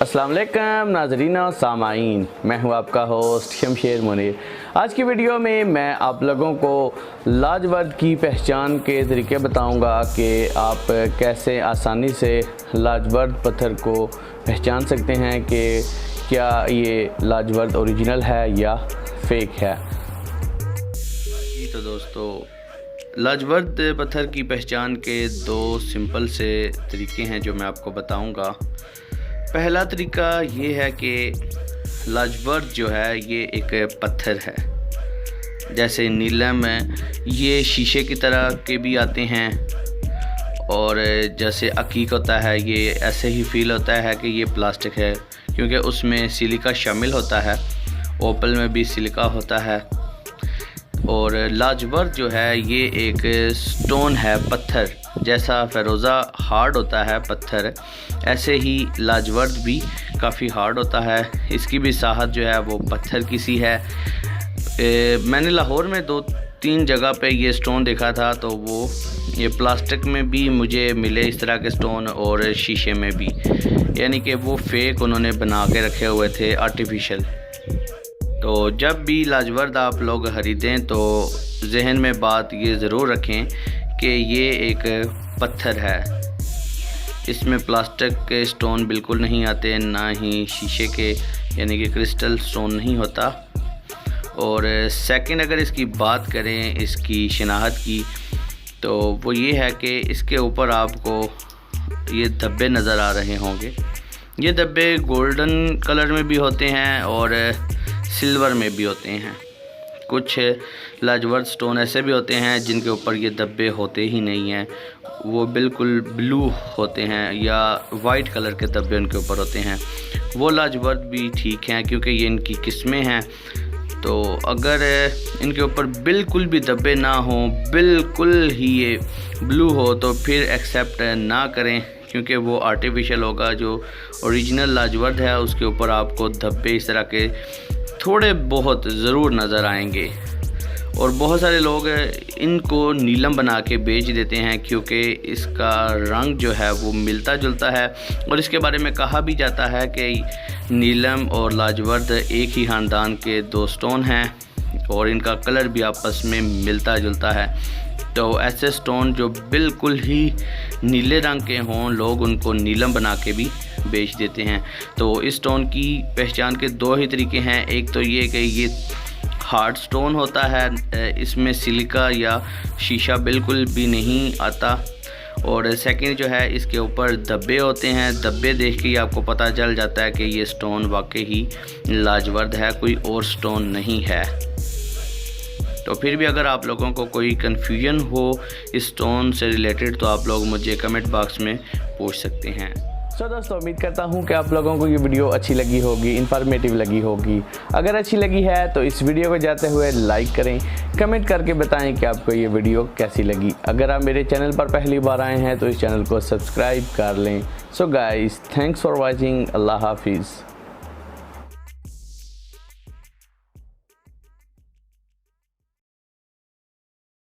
अस्सलाम वालेकुम नाज़रीन और सामाईन, मैं हूं आपका होस्ट शमशेर मुनीर। आज की वीडियो में मैं आप लोगों को लाजवर्द की पहचान के तरीके बताऊंगा कि आप कैसे आसानी से लाजवर्द पत्थर को पहचान सकते हैं कि क्या ये लाजवर्द ओरिजिनल है या फेक है। तो दोस्तों, लाजवर्द पत्थर की पहचान के दो सिंपल से तरीके हैं जो मैं आपको बताऊंगा। पहला तरीका ये है कि लाजवर्द जो है ये एक पत्थर है, जैसे नीलम ये शीशे की तरह के भी आते हैं, और जैसे अकीक होता है ये ऐसे ही फील होता है कि ये प्लास्टिक है क्योंकि उसमें सिलिका शामिल होता है। ओपल में भी सिलिका होता है। और लाजवर्द जो है ये एक स्टोन है, पत्थर जैसा फ़िरोज़ा हार्ड होता है पत्थर, ऐसे ही लाजवर्द भी काफ़ी हार्ड होता है। इसकी भी साहत जो है वो पत्थर की सी है। मैंने लाहौर में 2-3 जगह पे ये स्टोन देखा था, तो वो ये प्लास्टिक में भी मुझे मिले इस तरह के स्टोन और शीशे में भी, यानी कि वो फेक उन्होंने बना के रखे हुए थे, आर्टिफिशियल। तो जब भी लाजवर्द आप लोग ख़रीदें तो जहन में बात ये ज़रूर रखें कि ये एक पत्थर है, इसमें प्लास्टिक के स्टोन बिल्कुल नहीं आते, ना ही शीशे के यानी कि क्रिस्टल स्टोन नहीं होता। और सेकंड, अगर इसकी बात करें इसकी शनाख्त की, तो वो ये है कि इसके ऊपर आपको ये धब्बे नज़र आ रहे होंगे। ये धब्बे गोल्डन कलर में भी होते हैं और सिल्वर में भी होते हैं। कुछ लाजवर्द स्टोन ऐसे भी होते हैं जिनके ऊपर ये धब्बे होते ही नहीं हैं, वो बिल्कुल ब्लू होते हैं या वाइट कलर के धब्बे उनके ऊपर होते हैं। वो लाजवर्द भी ठीक हैं क्योंकि ये इनकी किस्में हैं। तो अगर इनके ऊपर बिल्कुल भी धब्बे ना हों, बिल्कुल ही ये ब्लू हो, तो फिर एक्सेप्ट ना करें क्योंकि वो आर्टिफिशियल होगा। जो ओरिजिनल लाजवर्द है उसके ऊपर आपको धब्बे इस तरह के थोड़े बहुत ज़रूर नज़र आएंगे। और बहुत सारे लोग इनको नीलम बना के बेच देते हैं क्योंकि इसका रंग जो है वो मिलता जुलता है, और इसके बारे में कहा भी जाता है कि नीलम और लाजवर्द एक ही ख़ानदान के दो स्टोन हैं और इनका कलर भी आपस में मिलता जुलता है। तो ऐसे स्टोन जो बिल्कुल ही नीले रंग के हों, लोग उनको नीलम बना के भी बेच देते हैं। तो इस स्टोन की पहचान के दो ही तरीके हैं। एक तो ये कि ये हार्ड स्टोन होता है, इसमें सिलिका या शीशा बिल्कुल भी नहीं आता। और सेकंड जो है, इसके ऊपर धब्बे होते हैं। धब्बे देख के ही आपको पता चल जाता है कि ये स्टोन वाकई ही लाजवर्द है, कोई और स्टोन नहीं है। तो फिर भी अगर आप लोगों को कोई कन्फ्यूजन हो इस स्टोन से रिलेटेड, तो आप लोग मुझे कमेंट बॉक्स में पूछ सकते हैं। दोस्तों, उम्मीद करता हूं कि आप लोगों को ये वीडियो अच्छी लगी होगी, इन्फॉर्मेटिव लगी होगी। अगर अच्छी लगी है तो इस वीडियो को जाते हुए लाइक करें, कमेंट करके बताएं कि आपको ये वीडियो कैसी लगी। अगर आप मेरे चैनल पर पहली बार आए हैं तो इस चैनल को सब्सक्राइब कर लें। So guys, thanks for watching. अल्लाह हाफिज़।